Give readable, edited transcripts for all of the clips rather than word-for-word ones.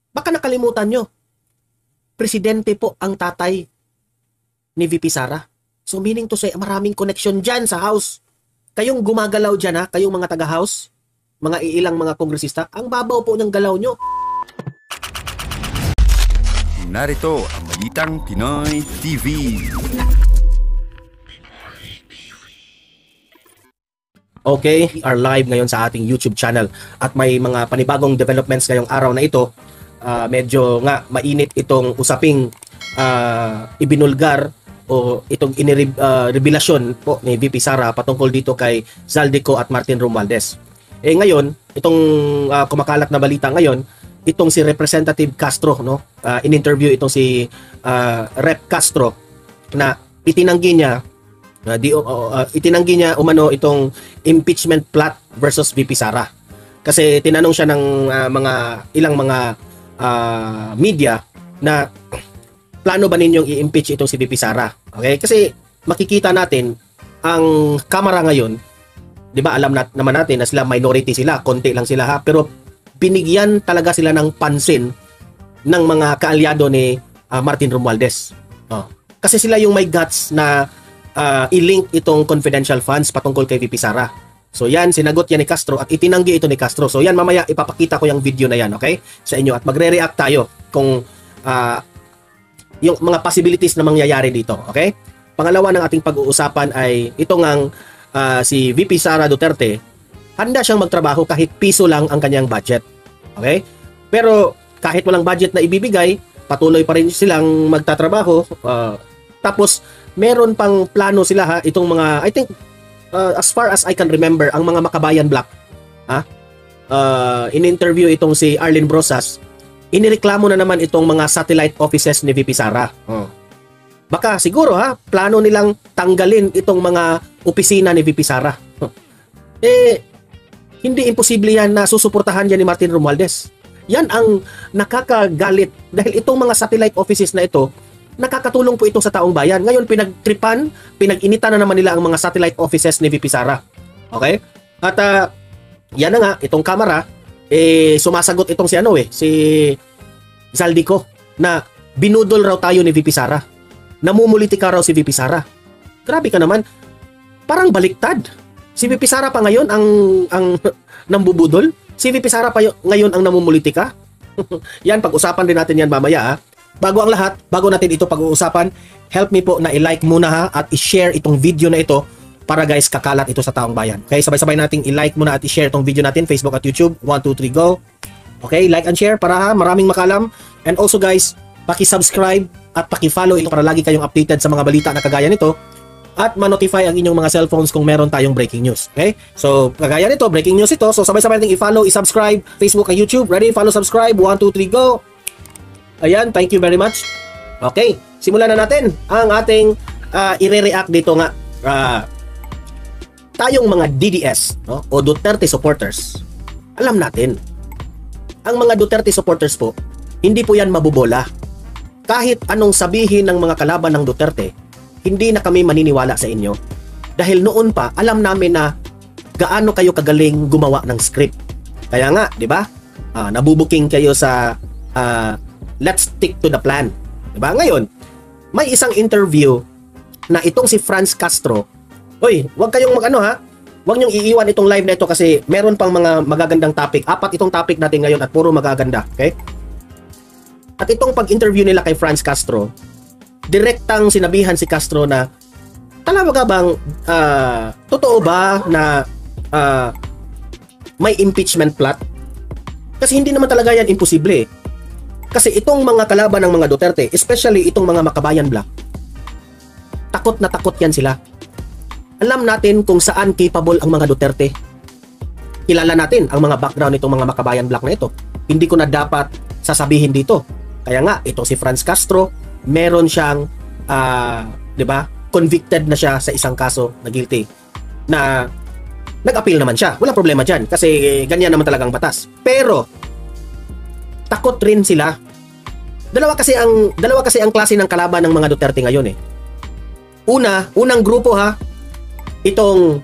Baka nakalimutan nyo, presidente po ang tatay ni VP Sara. So meaning to say, maraming connection dyan sa House. Kayong gumagalaw dyan ha, kayong mga taga-House, mga iilang mga kongresista, ang babaw po ng galaw nyo. Narito ang Balitang Pinoy TV. Okay, we are live ngayon sa ating YouTube channel at may mga panibagong developments ngayong araw na ito. Medyo nga mainit itong usaping ibinulgar o itong revelasyon po ni VP Sara patungkol dito kay Zaldico at Martin Romualdez. Ngayon, itong kumakalat na balita ngayon, itong si Representative Castro, no? In-interview itong si Rep Castro na itinanggi niya umano itong impeachment plot versus VP Sara. Kasi tinanong siya ng ilang mga media na plano ba ninyong i-impeach itong si VP Sara? Okay? Kasi makikita natin ang Kamara ngayon, 'di ba? Alam naman natin na sila minority sila, konti lang sila ha, pero binigyan talaga sila ng pansin ng mga kaalyado ni Martin Romualdez. Kasi sila yung may guts na i-link itong confidential funds patungkol kay VP Sara. So yan, sinagot yan ni Castro at itinanggi ito ni Castro. So yan, mamaya ipapakita ko yung video na yan, okay? Sa inyo at magre-react tayo kung yung mga possibilities na mangyayari dito, okay? Pangalawa ng ating pag-uusapan ay ito ngang si VP Sara Duterte, handa siyang magtrabaho kahit piso lang ang kanyang budget. Okay? Pero kahit walang budget na ibibigay, patuloy pa rin silang magtatrabaho. Tapos meron pang plano sila ha, itong mga, I think as far as I can remember, ang mga Makabayan Block, in-interview itong si Arlene Brosas, inireklamo na naman itong mga satellite offices ni VP Sara. Baka siguro ha, plano nilang tanggalin itong mga opisina ni VP Sara. Hindi imposible yan na susuportahan yan ni Martin Romualdez. Yan ang nakakagalit dahil itong mga satellite offices na ito, nakakatulong po ito sa taong bayan. Ngayon pinagtripan, pinag-initan na naman nila ang mga satellite offices ni VP Sara. Okay? At yan na nga, itong Kamara, sumasagot itong si Zaldico na binudol raw tayo ni VP Sara. Namumulitika raw si VP Sara. Grabe ka naman. Parang baliktad. Si VP Sara pa ngayon ang nambubudol. Si VP Sara pa ngayon ang namumulitika. Yan, pag-usapan din natin yan mamaya ha. Bago ang lahat, bago natin ito pag-uusapan, help me po na i-like muna ha at i-share itong video na ito para guys kakalat ito sa taong bayan. Okay, sabay-sabay nating i-like muna at i-share itong video natin, Facebook at YouTube. 1, 2, 3, go. Okay, like and share para ha, maraming makalam. And also guys, paki-subscribe at paki-follow ito para lagi kayong updated sa mga balita na kagaya nito. At ma-notify ang inyong mga cellphones kung meron tayong breaking news. Okay? So, kagaya nito, breaking news ito. So, sabay-sabay natin i-follow, i-subscribe, Facebook at YouTube. Ready? Follow, subscribe. 1, 2, 3, go! Ayan, thank you very much. Okay, simulan na natin ang ating i-react dito nga. Tayong mga DDS, no? O Duterte supporters, alam natin, ang mga Duterte supporters po, hindi po yan mabubola. Kahit anong sabihin ng mga kalaban ng Duterte, hindi na kami maniniwala sa inyo. Dahil noon pa, alam namin na gaano kayo kagaling gumawa ng script. Kaya nga, di ba? Nabubuking kayo sa let's stick to the plan. Di ba? Ngayon, may isang interview na itong si Franz Castro. Hoy, wag kayong wag niyong iiwan itong live na ito kasi meron pang mga magagandang topic. 4 itong topic natin ngayon at puro magaganda. Okay? At itong pag-interview nila kay Franz Castro, direktang sinabihan si Castro na talaga bang totoo ba na may impeachment plot? Kasi hindi naman talaga yan imposible. Kasi itong mga kalaban ng mga Duterte, especially itong mga Makabayan Block, takot na takot yan sila. Alam natin kung saan capable ang mga Duterte. Kilala natin ang mga background nitong mga Makabayan Block na ito. Hindi ko na dapat sasabihin dito. Kaya nga, ito si Franz Castro, meron siyang, di ba, convicted na siya sa isang kaso na guilty. Na nag-appeal naman siya. Walang problema dyan kasi ganyan naman talagang batas. Pero, takot rin sila. Dalawa kasi ang klase ng kalaban ng mga Duterte ngayon eh. Unang grupo ha, itong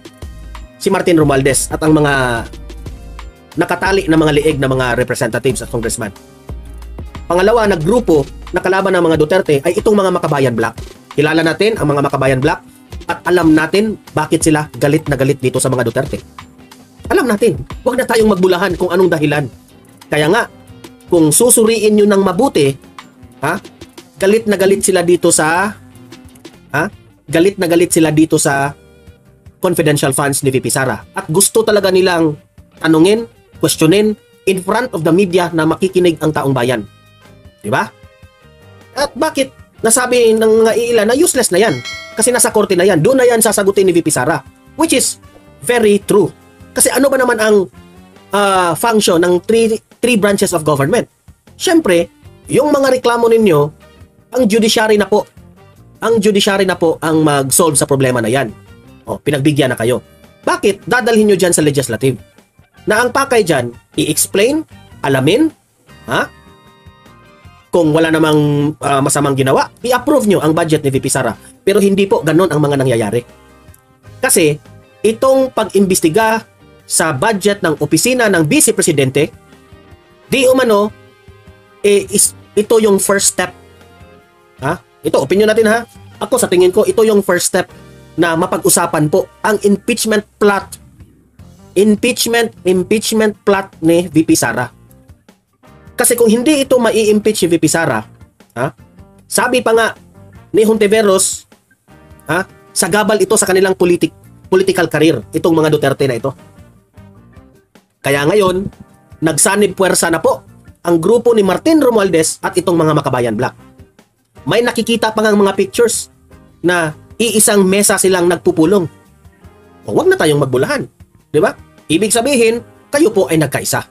si Martin Romualdez at ang mga nakatali na mga liig na mga representatives at congressman. Pangalawa na grupo na kalaban ng mga Duterte ay itong mga Makabayan Black. Kilala natin ang mga Makabayan Black at alam natin bakit sila galit na galit dito sa mga Duterte. Alam natin, huwag na tayong magbulahan kung anong dahilan. Kaya nga, kung susuriin nyo ng mabuti, galit na galit sila dito sa galit na galit sila dito sa confidential funds ni VP Sara. At gusto talaga nilang tanungin, questionin in front of the media na makikinig ang taong bayan. Diba? At bakit nasabi ng mga ilan na useless na yan? Kasi nasa korte na yan. Doon na yan sasagutin ni VP Sara. Which is very true. Kasi ano ba naman ang function ng three branches of government? Siyempre, yung mga reklamo ninyo, ang judiciary na po. Ang judiciary na po ang mag-solve sa problema na yan. O, pinagbigyan na kayo. Bakit? Dadalhin nyo dyan sa legislative. Na ang pakay dyan, i-explain, alamin, kung wala namang masamang ginawa, i-approve nyo ang budget ni VP Sara. Pero hindi po ganon ang mga nangyayari. Kasi, itong pag-imbestiga sa budget ng opisina ng Vice Presidente, di umano, ito yung first step. Ito, opinion natin ha. Ako sa tingin ko, ito yung first step na mapag-usapan po ang impeachment plot. Impeachment plot ni VP Sara. Kasi kung hindi ito mai-impeach si VP Sara, sabi pa nga ni Hontiveros, sagabal ito sa kanilang political career, itong mga Duterte na ito. Kaya ngayon, nagsanib puwersa na po ang grupo ni Martin Romualdez at itong mga Makabayan Black. May nakikita pa ngang mga pictures na iisang mesa silang nagpupulong. O wag na tayong magbulahan. Di ba? Ibig sabihin, kayo po ay nagkaisa.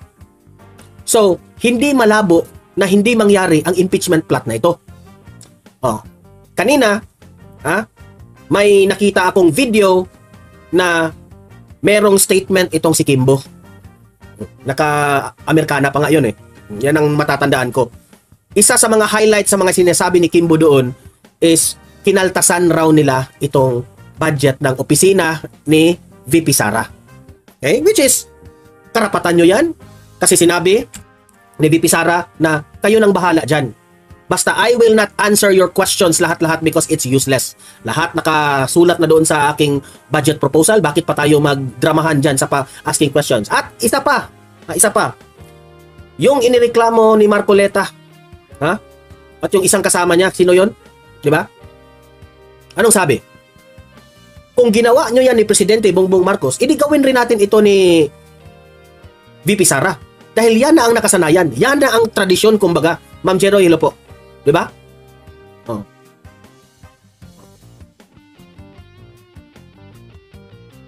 So, hindi malabo na hindi mangyari ang impeachment plot na ito. Kanina, may nakita akong video na merong statement itong si Kimbo. Naka-Amerikana pa nga yun eh. Yan ang matatandaan ko. Isa sa mga highlights sa mga sinasabi ni Kimbo doon is kinaltasan raw nila itong budget ng opisina ni VP Sara. Okay? Which is, karapatan nyo yan. Kasi sinabi ni VP Sara na kayo nang bahala dyan. Basta I will not answer your questions lahat-lahat because it's useless. Lahat nakasulat na doon sa aking budget proposal. Bakit pa tayo magdramahan dyan sa asking questions? At isa pa. Yung inireklamo ni Marcoleta. At yung isang kasama niya, sino yon? Di ba? Anong sabi? Kung ginawa nyo yan ni Presidente Bongbong Marcos, edi gawin rin natin ito ni VP Sara. Dahil yan na ang nakasanayan. Yan na ang tradisyon, kumbaga. Ma'am Jero, hello po. Di ba?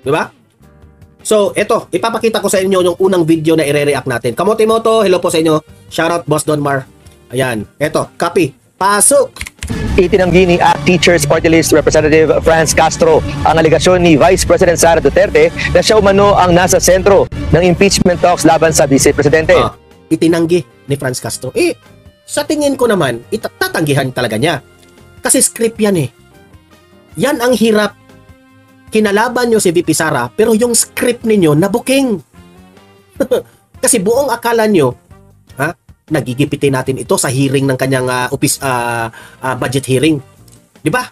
Di ba? So, eto, ipapakita ko sa inyo yung unang video na i-react natin. Kamote Moto, hello po sa inyo. Shoutout, Boss Donmar. Ayan, eto, copy. Pasok! Itinanggi ni ACT Teachers Party List Representative Franz Castro ang aligasyon ni Vice President Sara Duterte na siya umano ang nasa sentro ng impeachment talks laban sa Vice Presidente. Itinanggi ni Franz Castro. Sa tingin ko naman, tatanggihan talaga niya. Kasi script yan eh. Yan ang hirap. Kinalaban nyo si VP Sara, pero yung script ninyo nabuking. Kasi buong akala nyo, nagigipitin natin ito sa hearing ng kanyang budget hearing. Di ba?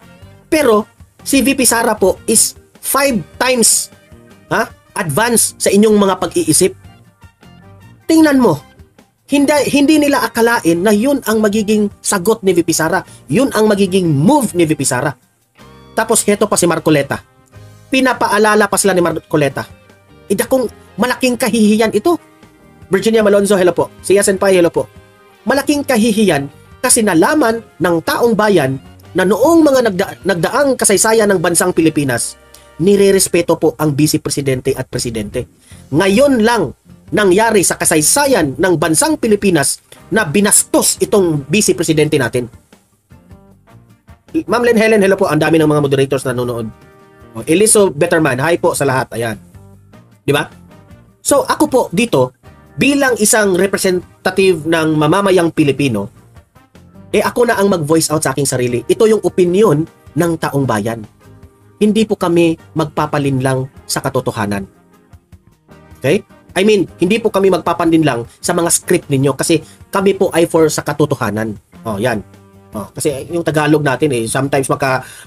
Pero si VP Sara po is 5 times advance sa inyong mga pag-iisip. Tingnan mo, hindi nila akalain na yun ang magiging sagot ni VP Sara. Yun ang magiging move ni VP Sara. Tapos heto pa si Marcoleta. Pinapaalala pa sila ni Marcoleta. Kung malaking kahihiyan ito. Virginia Malonzo, hello po. Si Senpai, hello po. Malaking kahihiyan kasi nalaman ng taong bayan na noong mga nagdaang kasaysayan ng bansang Pilipinas, nire-respeto po ang Vice Presidente at Presidente. Ngayon lang nangyari sa kasaysayan ng bansang Pilipinas na binastos itong Vice Presidente natin. Ma'am Len Helen, hello po. Ang dami ng mga moderators na nanonood. Eliso Betterman, hi po sa lahat. Ayan. Di ba? So ako po dito, bilang isang representative ng mamamayang Pilipino, ako na ang mag-voice out sa aking sarili. Ito yung opinion ng taong bayan. Hindi po kami magpapalinlang sa katotohanan. Okay? I mean, hindi po kami magpapandin lang sa mga script ninyo kasi kami po ay for sa katotohanan. Oh, yan. Oh, kasi yung Tagalog natin sometimes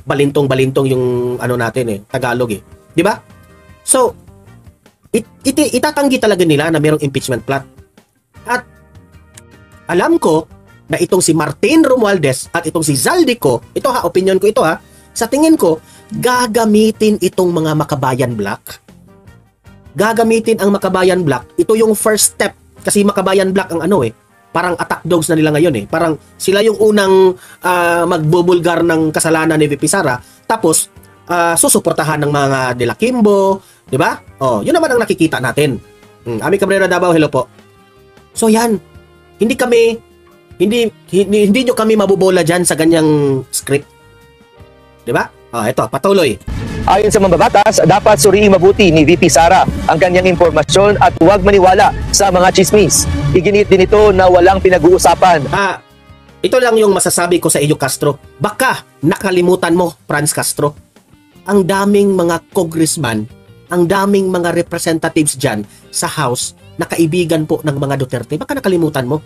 balintong-balintong yung ano natin Tagalog 'Di ba? So, itatanggi talaga nila na mayroong impeachment plot. At alam ko na itong si Martin Romualdez at itong si Zaldico, ito opinion ko ito sa tingin ko, gagamitin itong mga Makabayan Black. Gagamitin ang Makabayan Black. Ito yung first step kasi Makabayan Black ang parang attack dogs na nila ngayon Parang sila yung unang magbubulgar ng kasalanan ni VP Sara. Tapos susuportahan ng mga De La Kimbo, 'di ba? Oh, yun naman ang nakikita natin. Ami Cabrera Davao, hello po. So yan, hindi nyo kami mabubola diyan sa ganyang script. 'Di ba? Ito, patuloy. Ayon sa mambabatas, dapat suriing mabuti ni VP Sara ang kanyang impormasyon at huwag maniwala sa mga chismis. Iginit din ito na walang pinag-uusapan. Ito lang yung masasabi ko sa iyo, Castro. Baka nakalimutan mo, Franz Castro. Ang daming mga congressman, ang daming mga representatives dyan sa House na kaibigan po ng mga Duterte. Baka nakalimutan mo.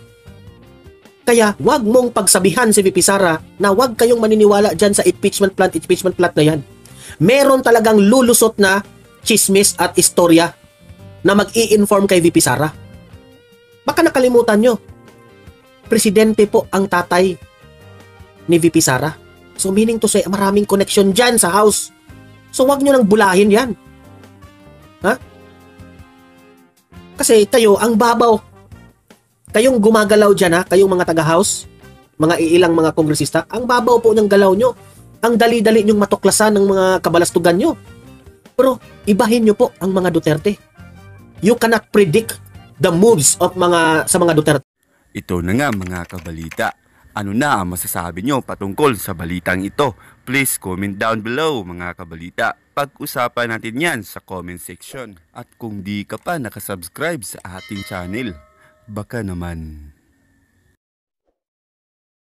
Kaya wag mong pagsabihan si VP Sara na wag kayong maniniwala dyan sa impeachment plot na yan. Meron talagang lulusot na chismis at istorya na mag-i-inform kay VP Sara. Baka nakalimutan nyo, presidente po ang tatay ni VP Sara. So meaning to say, maraming connection dyan sa House. So wag nyo nang bulahin yan. Kasi kayo, ang babaw. Kayong gumagalaw dyan kayong mga taga-House, mga iilang mga kongresista, ang babaw po ng galaw nyo. Ang dali-dali nyong matuklasan ng mga kabalastugan nyo. Pero ibahin nyo po ang mga Duterte. You cannot predict the moves of sa mga Duterte. Ito na nga mga kabalita. Ano na ang masasabi nyo patungkol sa balitang ito? Please comment down below mga kabalita. Pag-usapan natin yan sa comment section. At kung di ka pa nakasubscribe sa ating channel, baka naman